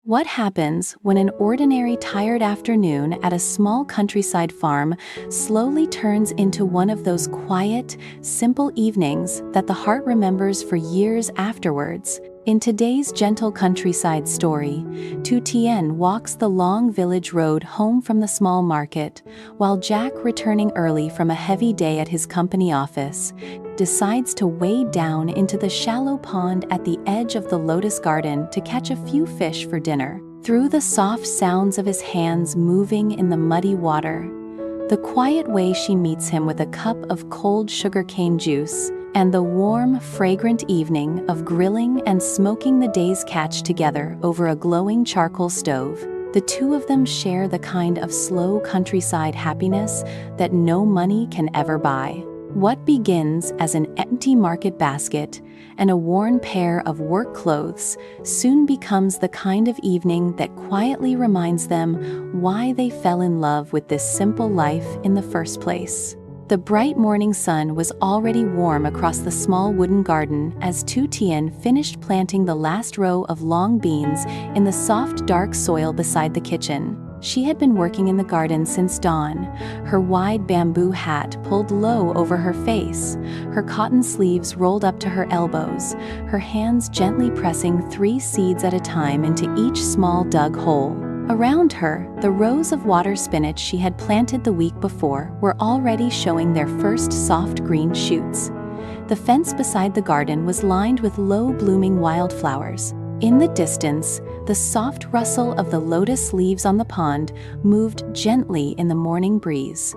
What happens when an ordinary tired afternoon at a small countryside farm slowly turns into one of those quiet, simple evenings that the heart remembers for years afterwards? In today's gentle countryside story, Tu Tien walks the long village road home from the small market, while Jack, returning early from a heavy day at his company office, decides to wade down into the shallow pond at the edge of the lotus garden to catch a few fish for dinner. Through the soft sounds of his hands moving in the muddy water, the quiet way she meets him with a cup of cold sugarcane juice, and the warm, fragrant evening of grilling and smoking the day's catch together over a glowing charcoal stove, the two of them share the kind of slow countryside happiness that no money can ever buy. What begins as an empty market basket and a worn pair of work clothes soon becomes the kind of evening that quietly reminds them why they fell in love with this simple life in the first place. The bright morning sun was already warm across the small wooden garden as Tu Tien finished planting the last row of long beans in the soft, dark soil beside the kitchen. She had been working in the garden since dawn, her wide bamboo hat pulled low over her face, her cotton sleeves rolled up to her elbows, her hands gently pressing 3 seeds at a time into each small dug hole. Around her, the rows of water spinach she had planted the week before were already showing their first soft green shoots. The fence beside the garden was lined with low-blooming wildflowers. In the distance, the soft rustle of the lotus leaves on the pond moved gently in the morning breeze.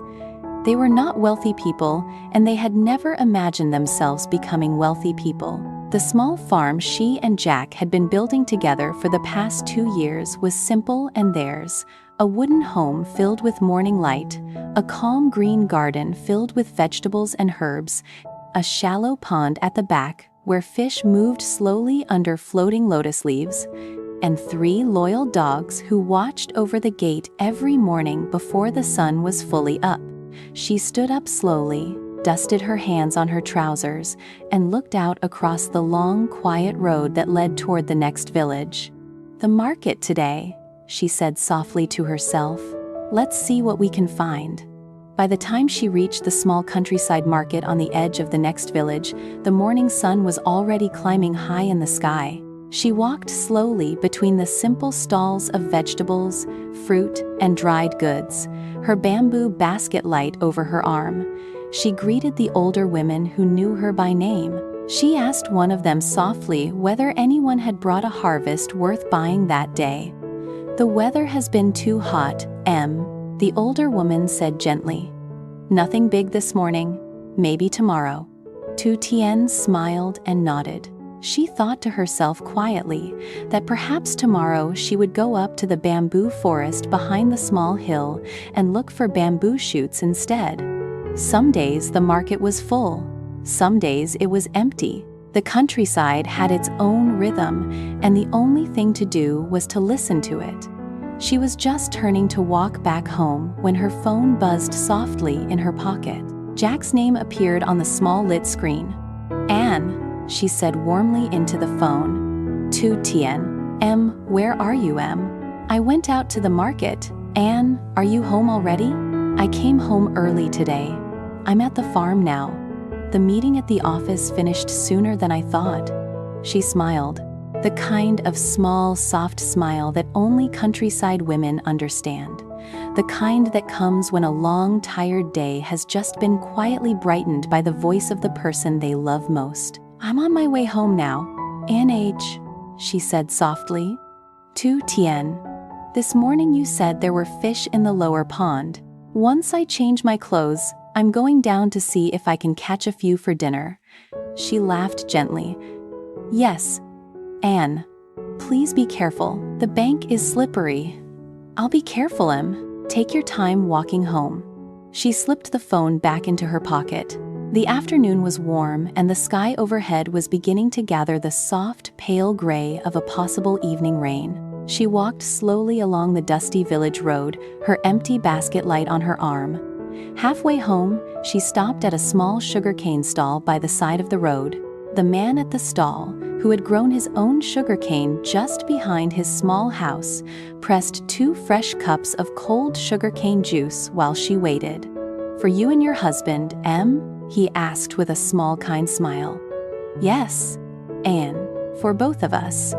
They were not wealthy people, and they had never imagined themselves becoming wealthy people. The small farm she and Jack had been building together for the past 2 years was simple and theirs: a wooden home filled with morning light, a calm green garden filled with vegetables and herbs, a shallow pond at the back where fish moved slowly under floating lotus leaves, and 3 loyal dogs who watched over the gate every morning before the sun was fully up. She stood up slowly, dusted her hands on her trousers, and looked out across the long, quiet road that led toward the next village. "The market today," she said softly to herself. "Let's see what we can find." By the time she reached the small countryside market on the edge of the next village, the morning sun was already climbing high in the sky. She walked slowly between the simple stalls of vegetables, fruit, and dried goods, her bamboo basket light over her arm. She greeted the older women who knew her by name. She asked one of them softly whether anyone had brought a harvest worth buying that day. "The weather has been too hot, the older woman said gently. "Nothing big this morning, maybe tomorrow." Tu Tien smiled and nodded. She thought to herself quietly that perhaps tomorrow she would go up to the bamboo forest behind the small hill and look for bamboo shoots instead. Some days the market was full, some days it was empty. The countryside had its own rhythm, and the only thing to do was to listen to it. She was just turning to walk back home when her phone buzzed softly in her pocket. Jack's name appeared on the small lit screen. "Anne," she said warmly into the phone. "Tu Tien. Where are you, I went out to the market. Anne, are you home already? I came home early today. I'm at the farm now. The meeting at the office finished sooner than I thought." She smiled, the kind of small, soft smile that only countryside women understand. The kind that comes when a long, tired day has just been quietly brightened by the voice of the person they love most. "I'm on my way home now, Anne," she said softly. "Tu Tien, this morning you said there were fish in the lower pond. Once I change my clothes, I'm going down to see if I can catch a few for dinner." She laughed gently. "Yes, Anne. Please be careful. The bank is slippery." "I'll be careful, Take your time walking home." She slipped the phone back into her pocket. The afternoon was warm, and the sky overhead was beginning to gather the soft, pale gray of a possible evening rain. She walked slowly along the dusty village road, her empty basket light on her arm. Halfway home, she stopped at a small sugarcane stall by the side of the road. The man at the stall, who had grown his own sugarcane just behind his small house, pressed 2 fresh cups of cold sugarcane juice while she waited. "For you and your husband, Em?" he asked with a small kind smile. "Yes, Anne, for both of us."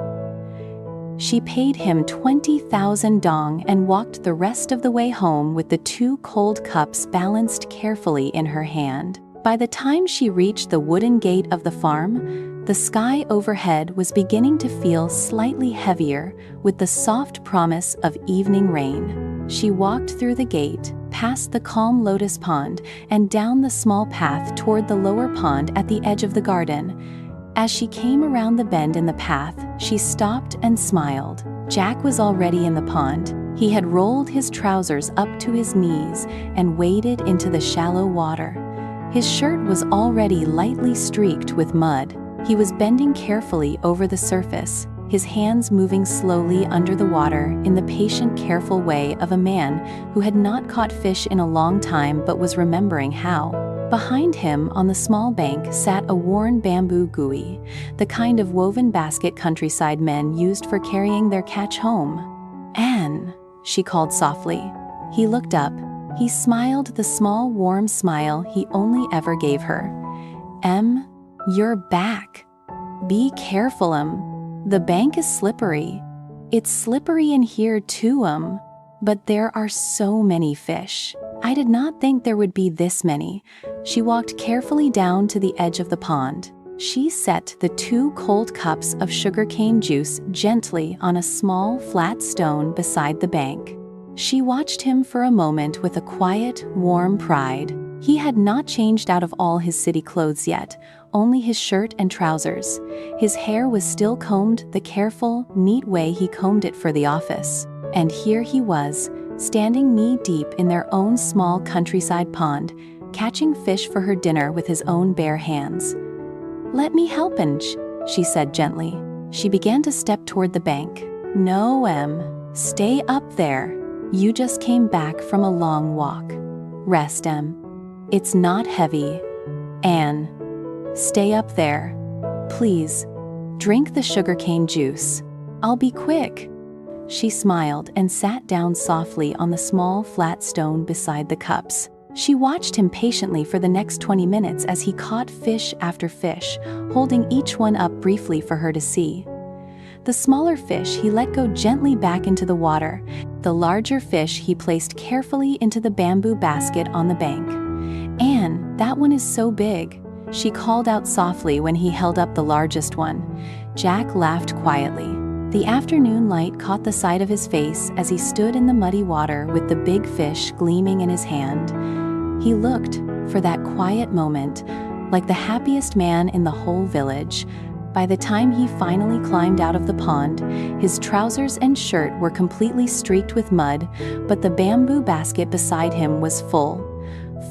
She paid him 20,000 dong and walked the rest of the way home with the 2 cold cups balanced carefully in her hand. By the time she reached the wooden gate of the farm, the sky overhead was beginning to feel slightly heavier with the soft promise of evening rain. She walked through the gate, past the calm lotus pond, and down the small path toward the lower pond at the edge of the garden. As she came around the bend in the path, she stopped and smiled. Jack was already in the pond. He had rolled his trousers up to his knees and waded into the shallow water. His shirt was already lightly streaked with mud. He was bending carefully over the surface, his hands moving slowly under the water in the patient, careful way of a man who had not caught fish in a long time but was remembering how. Behind him on the small bank sat a worn bamboo gui, the kind of woven basket countryside men used for carrying their catch home. "Anne," she called softly. He looked up. He smiled the small warm smile he only ever gave her. "Em, you're back. Be careful, The bank is slippery. It's slippery in here too, but there are so many fish. I did not think there would be this many." She walked carefully down to the edge of the pond. She set the 2 cold cups of sugarcane juice gently on a small, flat stone beside the bank. She watched him for a moment with a quiet, warm pride. He had not changed out of all his city clothes yet, only his shirt and trousers. His hair was still combed the careful, neat way he combed it for the office. And here he was, standing knee-deep in their own small countryside pond, catching fish for her dinner with his own bare hands. "Let me help, she said gently. She began to step toward the bank. "No, Em, stay up there. You just came back from a long walk. Rest, Em. It's not heavy. Anne, stay up there. Please, drink the sugarcane juice. I'll be quick." She smiled and sat down softly on the small, flat stone beside the cups. She watched him patiently for the next 20 minutes as he caught fish after fish, holding each one up briefly for her to see. The smaller fish he let go gently back into the water. The larger fish he placed carefully into the bamboo basket on the bank. "Anne, that one is so big," she called out softly when he held up the largest one. Jack laughed quietly. The afternoon light caught the side of his face as he stood in the muddy water with the big fish gleaming in his hand. He looked, for that quiet moment, like the happiest man in the whole village. By the time he finally climbed out of the pond, his trousers and shirt were completely streaked with mud, but the bamboo basket beside him was full.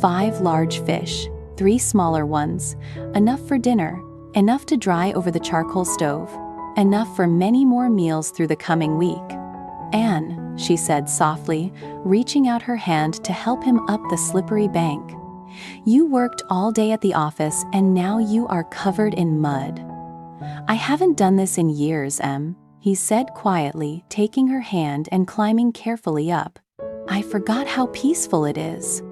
5 large fish, 3 smaller ones, enough for dinner, enough to dry over the charcoal stove, enough for many more meals through the coming week. "Anne," she said softly, reaching out her hand to help him up the slippery bank. "You worked all day at the office and now you are covered in mud." "I haven't done this in years, Em," he said quietly, taking her hand and climbing carefully up. "I forgot how peaceful it is."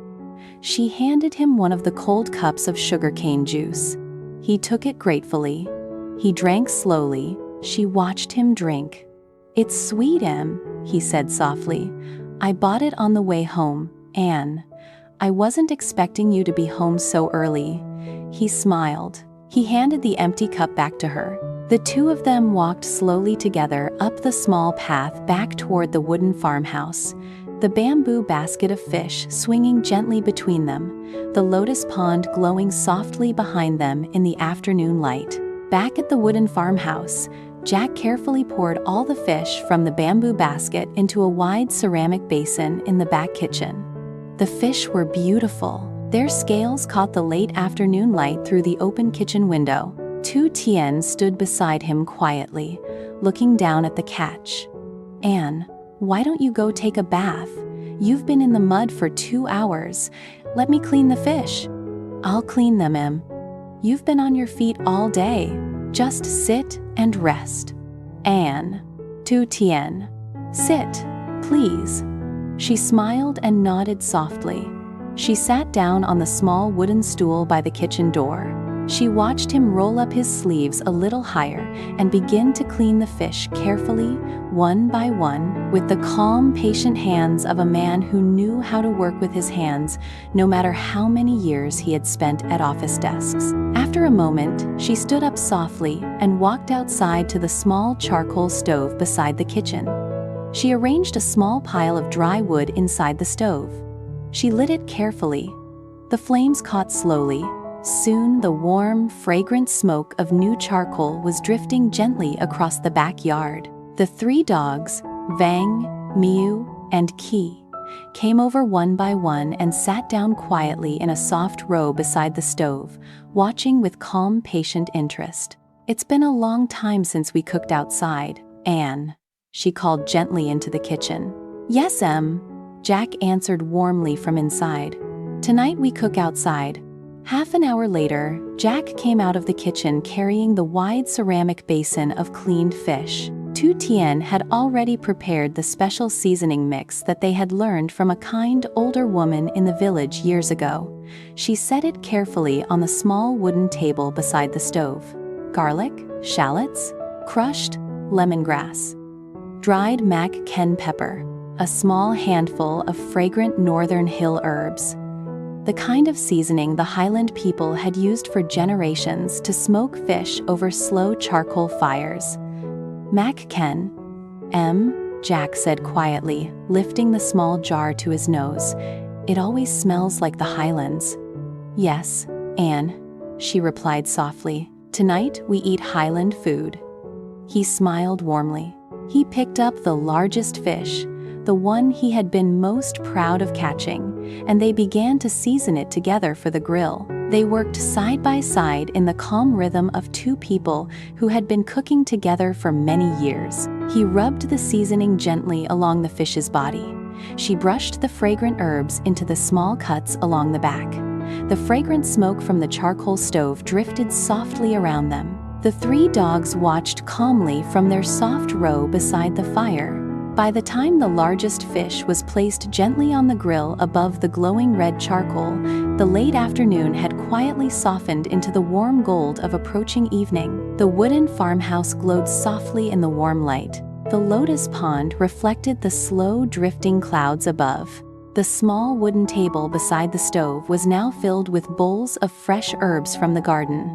She handed him one of the cold cups of sugarcane juice. He took it gratefully. He drank slowly. She watched him drink. "It's sweet, Em," he said softly. "I bought it on the way home, Anne. I wasn't expecting you to be home so early." He smiled. He handed the empty cup back to her. The two of them walked slowly together up the small path back toward the wooden farmhouse, the bamboo basket of fish swinging gently between them, the lotus pond glowing softly behind them in the afternoon light. Back at the wooden farmhouse, Jack carefully poured all the fish from the bamboo basket into a wide ceramic basin in the back kitchen. The fish were beautiful. Their scales caught the late afternoon light through the open kitchen window. Tu Tien stood beside him quietly, looking down at the catch. "Anne, why don't you go take a bath? You've been in the mud for 2 hours. Let me clean the fish." "I'll clean them, Em. You've been on your feet all day. Just sit and rest. Anne, Tu Tien, sit, please. She smiled and nodded softly. She sat down on the small wooden stool by the kitchen door. She watched him roll up his sleeves a little higher and begin to clean the fish carefully, one by one, with the calm, patient hands of a man who knew how to work with his hands, no matter how many years he had spent at office desks. After a moment, she stood up softly and walked outside to the small charcoal stove beside the kitchen. She arranged a small pile of dry wood inside the stove. She lit it carefully. The flames caught slowly. Soon the warm, fragrant smoke of new charcoal was drifting gently across the backyard. The three dogs, Vang, Miu, and Ki, came over one by one and sat down quietly in a soft row beside the stove, watching with calm, patient interest. "It's been a long time since we cooked outside, Anne," she called gently into the kitchen. "Yes, Jack answered warmly from inside. "Tonight we cook outside." Half an hour later, Jack came out of the kitchen carrying the wide ceramic basin of cleaned fish. Tu Tien had already prepared the special seasoning mix that they had learned from a kind older woman in the village years ago. She set it carefully on the small wooden table beside the stove. Garlic, shallots, crushed lemongrass, dried mac ken pepper, a small handful of fragrant northern hill herbs. The kind of seasoning the Highland people had used for generations to smoke fish over slow charcoal fires. "Mac ken, Jack said quietly, lifting the small jar to his nose. "It always smells like the Highlands." "Yes, Anne," she replied softly. "Tonight we eat Highland food." He smiled warmly. He picked up the largest fish, the one he had been most proud of catching, and they began to season it together for the grill. They worked side by side in the calm rhythm of two people who had been cooking together for many years. He rubbed the seasoning gently along the fish's body. She brushed the fragrant herbs into the small cuts along the back. The fragrant smoke from the charcoal stove drifted softly around them. The three dogs watched calmly from their soft row beside the fire. By the time the largest fish was placed gently on the grill above the glowing red charcoal, the late afternoon had quietly softened into the warm gold of approaching evening. The wooden farmhouse glowed softly in the warm light. The lotus pond reflected the slow drifting clouds above. The small wooden table beside the stove was now filled with bowls of fresh herbs from the garden.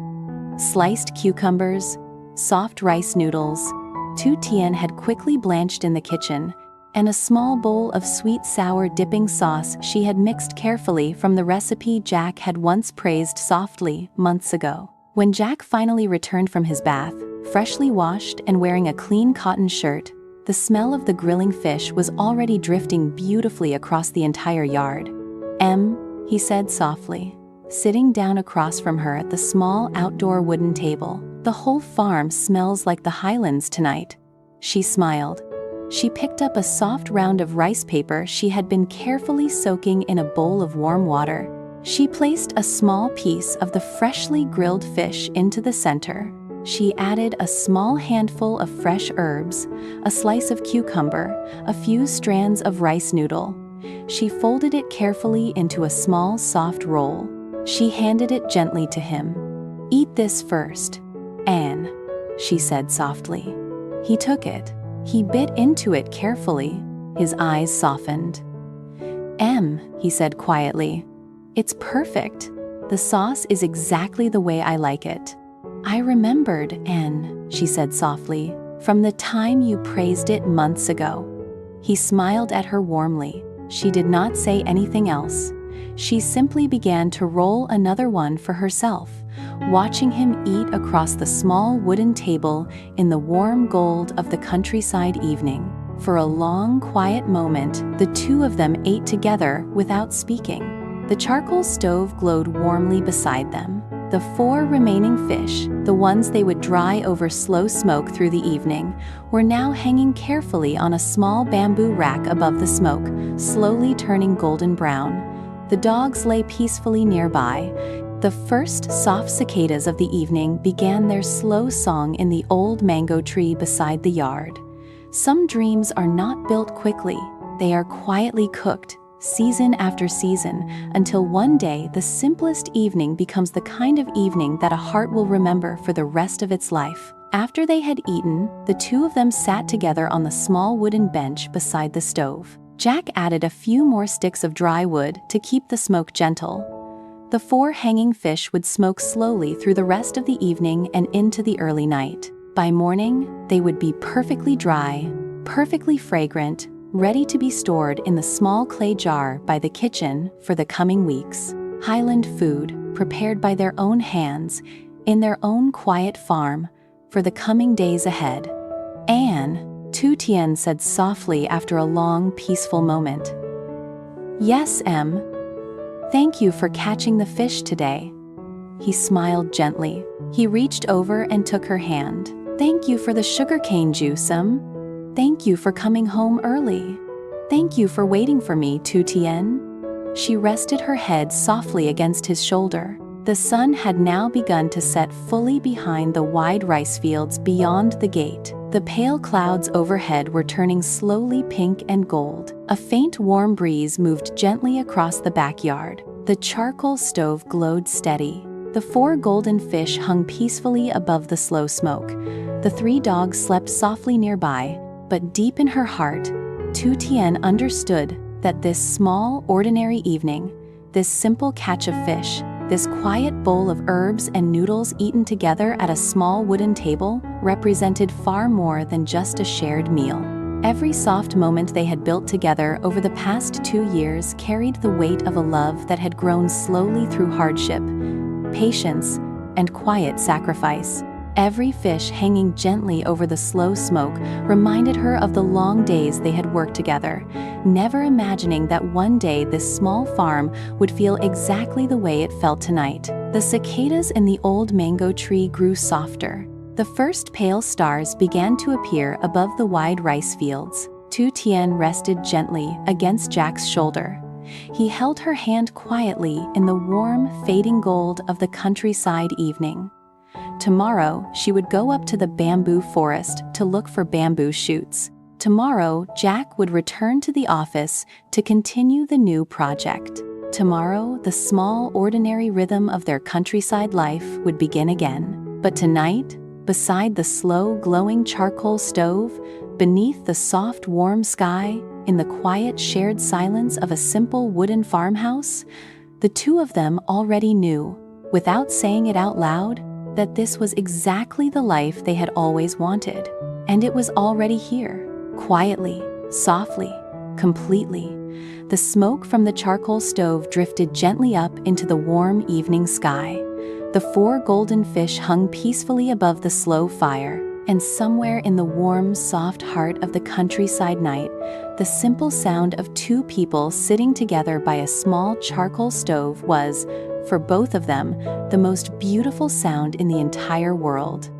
Sliced cucumbers, soft rice noodles, Tu Tien had quickly blanched in the kitchen, and a small bowl of sweet sour dipping sauce she had mixed carefully from the recipe Jack had once praised softly months ago. When Jack finally returned from his bath, freshly washed and wearing a clean cotton shirt, the smell of the grilling fish was already drifting beautifully across the entire yard. He said softly, sitting down across from her at the small outdoor wooden table. "The whole farm smells like the Highlands tonight." She smiled. She picked up a soft round of rice paper she had been carefully soaking in a bowl of warm water. She placed a small piece of the freshly grilled fish into the center. She added a small handful of fresh herbs, a slice of cucumber, a few strands of rice noodle. She folded it carefully into a small soft roll. She handed it gently to him. "Eat this first, Anne," she said softly. He took it. He bit into it carefully. His eyes softened. He said quietly. "It's perfect. The sauce is exactly the way I like it." "I remembered, Anne," she said softly, "from the time you praised it months ago." He smiled at her warmly. She did not say anything else. She simply began to roll another one for herself, watching him eat across the small wooden table in the warm gold of the countryside evening. For a long, quiet moment, the two of them ate together without speaking. The charcoal stove glowed warmly beside them. The four remaining fish, the ones they would dry over slow smoke through the evening, were now hanging carefully on a small bamboo rack above the smoke, slowly turning golden brown. The dogs lay peacefully nearby, The first soft cicadas of the evening began their slow song in the old mango tree beside the yard. Some dreams are not built quickly, they are quietly cooked, season after season, until one day the simplest evening becomes the kind of evening that a heart will remember for the rest of its life. After they had eaten, the two of them sat together on the small wooden bench beside the stove. Jack added a few more sticks of dry wood to keep the smoke gentle. The 4 hanging fish would smoke slowly through the rest of the evening and into the early night. By morning, they would be perfectly dry, perfectly fragrant, ready to be stored in the small clay jar by the kitchen for the coming weeks. Highland food, prepared by their own hands, in their own quiet farm, for the coming days ahead. "Anne," Tu Tien said softly after a long, peaceful moment. "Yes, Em. Thank you for catching the fish today." He smiled gently. He reached over and took her hand. "Thank you for the sugarcane juice, Em. Thank you for coming home early. Thank you for waiting for me, Tu Tien." She rested her head softly against his shoulder. The sun had now begun to set fully behind the wide rice fields beyond the gate. The pale clouds overhead were turning slowly pink and gold. A faint warm breeze moved gently across the backyard. The charcoal stove glowed steady. The 4 golden fish hung peacefully above the slow smoke. The 3 dogs slept softly nearby, but deep in her heart, Tu Tien understood that this small, ordinary evening, this simple catch of fish, this quiet bowl of herbs and noodles eaten together at a small wooden table, represented far more than just a shared meal. Every soft moment they had built together over the past 2 years carried the weight of a love that had grown slowly through hardship, patience, and quiet sacrifice. Every fish hanging gently over the slow smoke reminded her of the long days they had worked together, never imagining that one day this small farm would feel exactly the way it felt tonight. The cicadas in the old mango tree grew softer. The first pale stars began to appear above the wide rice fields. Tu Tien rested gently against Jack's shoulder. He held her hand quietly in the warm, fading gold of the countryside evening. Tomorrow, she would go up to the bamboo forest to look for bamboo shoots. Tomorrow, Jack would return to the office to continue the new project. Tomorrow, the small, ordinary rhythm of their countryside life would begin again. But tonight, beside the slow, glowing charcoal stove, beneath the soft, warm sky, in the quiet, shared silence of a simple wooden farmhouse, the two of them already knew, without saying it out loud, that this was exactly the life they had always wanted. And it was already here, quietly, softly, completely. The smoke from the charcoal stove drifted gently up into the warm evening sky. The 4 golden fish hung peacefully above the slow fire, and somewhere in the warm, soft heart of the countryside night, the simple sound of 2 people sitting together by a small charcoal stove was, for both of them, the most beautiful sound in the entire world.